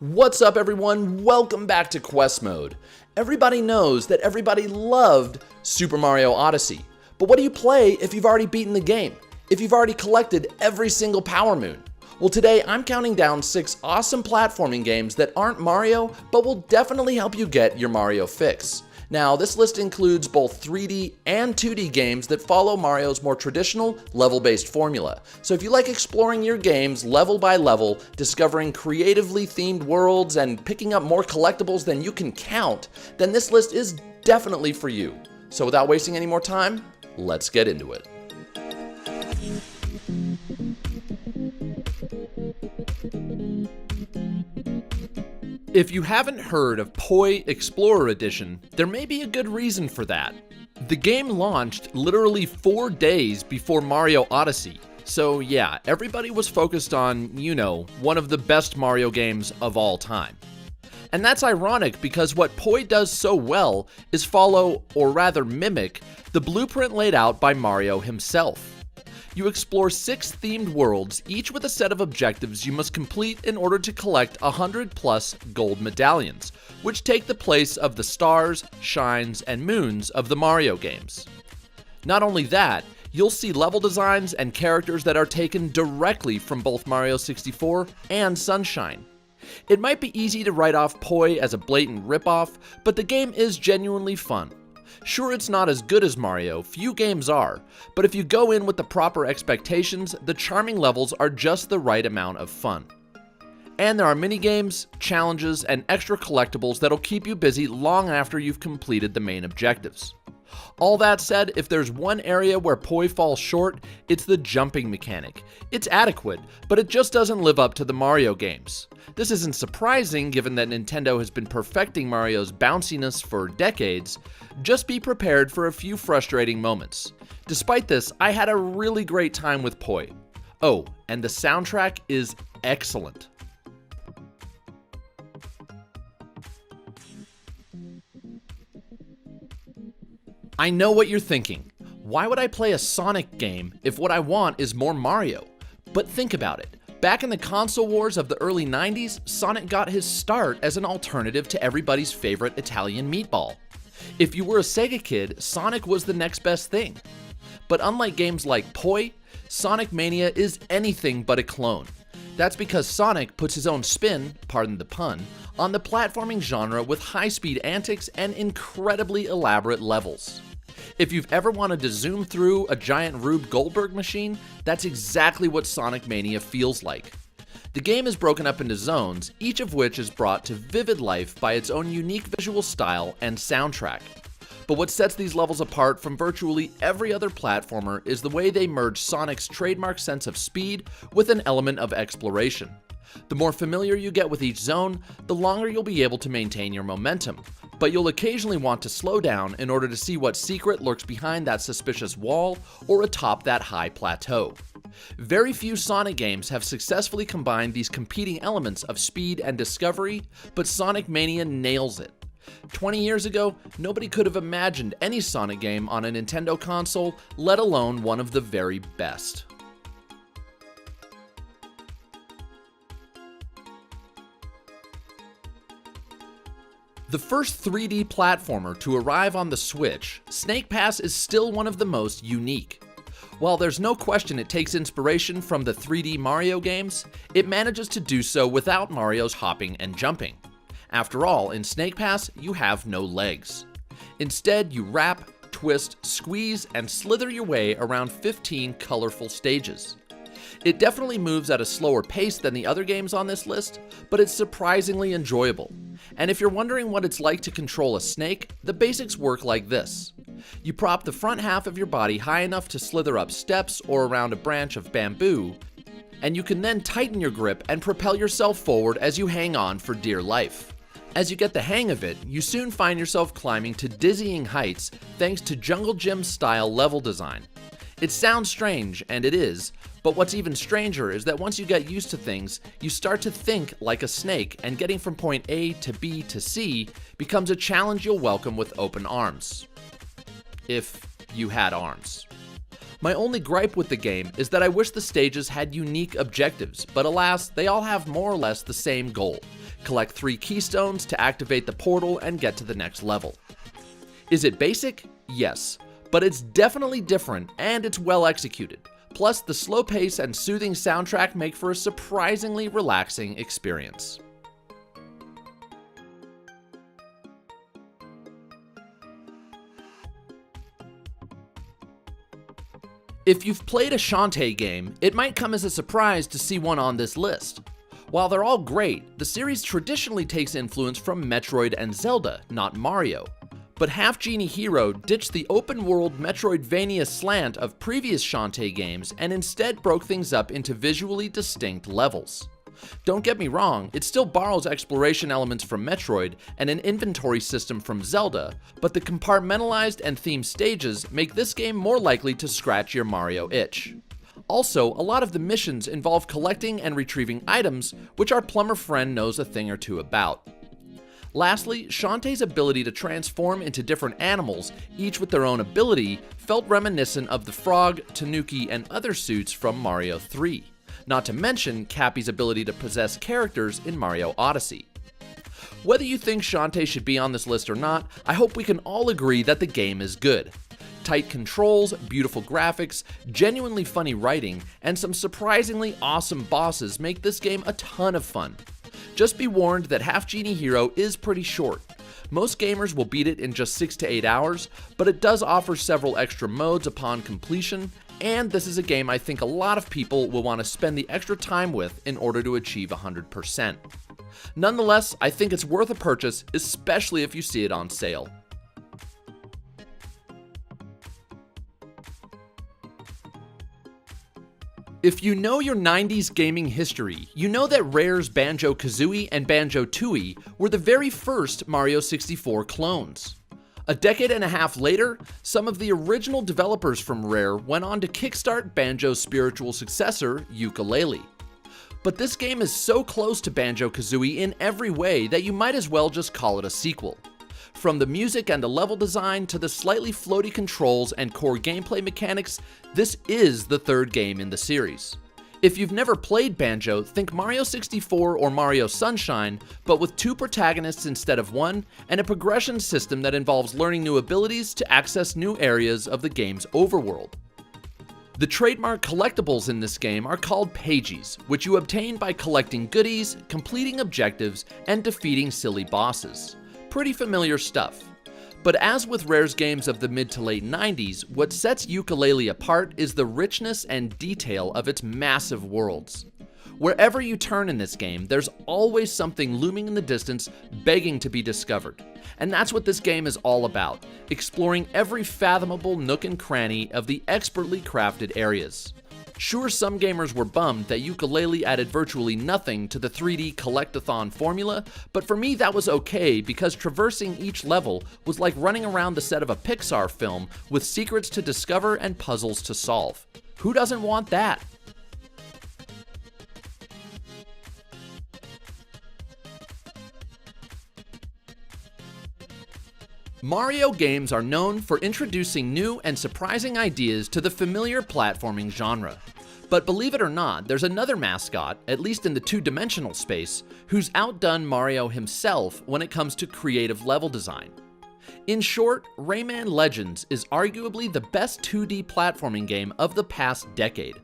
What's up everyone? Welcome back to Quest Mode. Everybody knows that everybody loved Super Mario Odyssey, but what do you play if you've already beaten the game? If you've already collected every single Power Moon? Well, today I'm counting down 6 awesome platforming games that aren't Mario, but will definitely help you get your Mario fix. Now, this list includes both 3D and 2D games that follow Mario's more traditional, level-based formula. So if you like exploring your games level by level, discovering creatively themed worlds, and picking up more collectibles than you can count, then this list is definitely for you. So without wasting any more time, let's get into it. If you haven't heard of Poi Explorer Edition, there may be a good reason for that. The game launched literally 4 days before Mario Odyssey, so yeah, everybody was focused on, one of the best Mario games of all time. And that's ironic because what Poi does so well is follow, or rather mimic, the blueprint laid out by Mario himself. You explore 6 themed worlds, each with a set of objectives you must complete in order to collect 100+ gold medallions, which take the place of the stars, shines, and moons of the Mario games. Not only that, you'll see level designs and characters that are taken directly from both Mario 64 and Sunshine. It might be easy to write off Poi as a blatant ripoff, but the game is genuinely fun. Sure, it's not as good as Mario, few games are, but if you go in with the proper expectations, the charming levels are just the right amount of fun. And there are mini-games, challenges, and extra collectibles that'll keep you busy long after you've completed the main objectives. All that said, if there's one area where Poi falls short, it's the jumping mechanic. It's adequate, but it just doesn't live up to the Mario games. This isn't surprising given that Nintendo has been perfecting Mario's bounciness for decades. Just be prepared for a few frustrating moments. Despite this, I had a really great time with Poi. Oh, and the soundtrack is excellent. I know what you're thinking. Why would I play a Sonic game if what I want is more Mario? But think about it. Back in the console wars of the early 90s, Sonic got his start as an alternative to everybody's favorite Italian meatball. If you were a Sega kid, Sonic was the next best thing. But unlike games like Poi, Sonic Mania is anything but a clone. That's because Sonic puts his own spin, pardon the pun, on the platforming genre with high-speed antics and incredibly elaborate levels. If you've ever wanted to zoom through a giant Rube Goldberg machine, that's exactly what Sonic Mania feels like. The game is broken up into zones, each of which is brought to vivid life by its own unique visual style and soundtrack. But what sets these levels apart from virtually every other platformer is the way they merge Sonic's trademark sense of speed with an element of exploration. The more familiar you get with each zone, the longer you'll be able to maintain your momentum, but you'll occasionally want to slow down in order to see what secret lurks behind that suspicious wall or atop that high plateau. Very few Sonic games have successfully combined these competing elements of speed and discovery, but Sonic Mania nails it. 20 years ago, nobody could have imagined any Sonic game on a Nintendo console, let alone one of the very best. The first 3D platformer to arrive on the Switch, Snake Pass is still one of the most unique. While there's no question it takes inspiration from the 3D Mario games, it manages to do so without Mario's hopping and jumping. After all, in Snake Pass, you have no legs. Instead, you wrap, twist, squeeze, and slither your way around 15 colorful stages. It definitely moves at a slower pace than the other games on this list, but it's surprisingly enjoyable. And if you're wondering what it's like to control a snake, the basics work like this. You prop the front half of your body high enough to slither up steps or around a branch of bamboo, and you can then tighten your grip and propel yourself forward as you hang on for dear life. As you get the hang of it, you soon find yourself climbing to dizzying heights thanks to Jungle Gym-style level design. It sounds strange, and it is, but what's even stranger is that once you get used to things, you start to think like a snake, and getting from point A to B to C becomes a challenge you'll welcome with open arms. If you had arms. My only gripe with the game is that I wish the stages had unique objectives, but alas, they all have more or less the same goal: Collect 3 keystones to activate the portal and get to the next level. Is it basic? Yes, but it's definitely different and it's well executed. Plus, the slow pace and soothing soundtrack make for a surprisingly relaxing experience. If you've played a Shantae game, it might come as a surprise to see one on this list. While they're all great, the series traditionally takes influence from Metroid and Zelda, not Mario. But HALF-GENIE Hero ditched the open-world Metroidvania slant of previous Shantae games and instead broke things up into visually distinct levels. Don't get me wrong, it still borrows exploration elements from Metroid and an inventory system from Zelda, but the compartmentalized and themed stages make this game more likely to scratch your Mario itch. Also, a lot of the missions involve collecting and retrieving items, which our plumber friend knows a thing or two about. Lastly, Shantae's ability to transform into different animals, each with their own ability, felt reminiscent of the Frog, Tanuki, and other suits from Mario 3. Not to mention Cappy's ability to possess characters in Mario Odyssey. Whether you think Shantae should be on this list or not, I hope we can all agree that the game is good. Tight controls, beautiful graphics, genuinely funny writing, and some surprisingly awesome bosses make this game a ton of fun. Just be warned that HALF-GENIE Hero is pretty short. Most gamers will beat it in just 6 to 8 hours, but it does offer several extra modes upon completion, and this is a game I think a lot of people will want to spend the extra time with in order to achieve 100%. Nonetheless, I think it's worth a purchase, especially if you see it on sale. If you know your 90s gaming history, you know that Rare's Banjo-Kazooie and Banjo-Tooie were the very first Mario 64 clones. A decade and a half later, some of the original developers from Rare went on to kickstart Banjo's spiritual successor, YOOKA-LAYLEE. But this game is so close to Banjo-Kazooie in every way that you might as well just call it a sequel. From the music and the level design to the slightly floaty controls and core gameplay mechanics, this is the third game in the series. If you've never played Banjo, think Mario 64 or Mario Sunshine, but with 2 protagonists instead of 1, and a progression system that involves learning new abilities to access new areas of the game's overworld. The trademark collectibles in this game are called Pages, which you obtain by collecting goodies, completing objectives, and defeating silly bosses. Pretty familiar stuff. But as with Rare's games of the mid to late 90s, what sets YOOKA-LAYLEE apart is the richness and detail of its massive worlds. Wherever you turn in this game, there's always something looming in the distance begging to be discovered. And that's what this game is all about, exploring every fathomable nook and cranny of the expertly crafted areas. Sure, some gamers were bummed that YOOKA-LAYLEE added virtually nothing to the 3D collectathon formula, but for me that was okay because traversing each level was like running around the set of a Pixar film with secrets to discover and puzzles to solve. Who doesn't want that? Mario games are known for introducing new and surprising ideas to the familiar platforming genre. But believe it or not, there's another mascot, at least in the two-dimensional space, who's outdone Mario himself when it comes to creative level design. In short, Rayman Legends is arguably the best 2D platforming game of the past decade.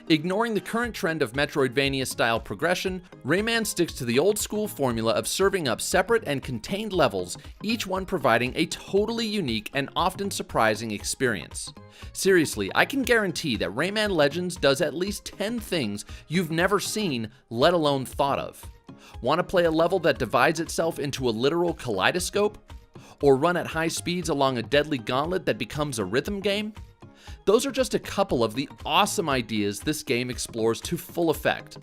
Ignoring the current trend of Metroidvania-style progression, Rayman sticks to the old-school formula of serving up separate and contained levels, each one providing a totally unique and often surprising experience. Seriously, I can guarantee that Rayman Legends does at least 10 things you've never seen, let alone thought of. Want to play a level that divides itself into a literal kaleidoscope? Or run at high speeds along a deadly gauntlet that becomes a rhythm game? Those are just a couple of the awesome ideas this game explores to full effect.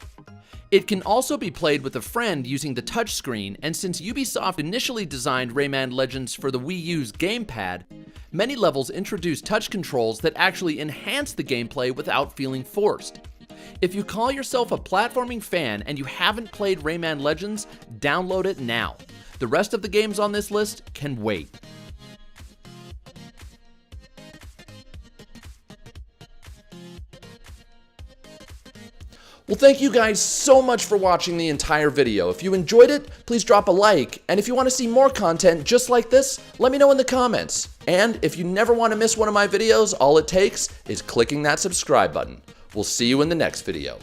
It can also be played with a friend using the touchscreen, and since Ubisoft initially designed Rayman Legends for the Wii U's gamepad, many levels introduce touch controls that actually enhance the gameplay without feeling forced. If you call yourself a platforming fan and you haven't played Rayman Legends, download it now. The rest of the games on this list can wait. Well, thank you guys so much for watching the entire video. If you enjoyed it, please drop a like. And if you want to see more content just like this, let me know in the comments. And if you never want to miss one of my videos, all it takes is clicking that subscribe button. We'll see you in the next video.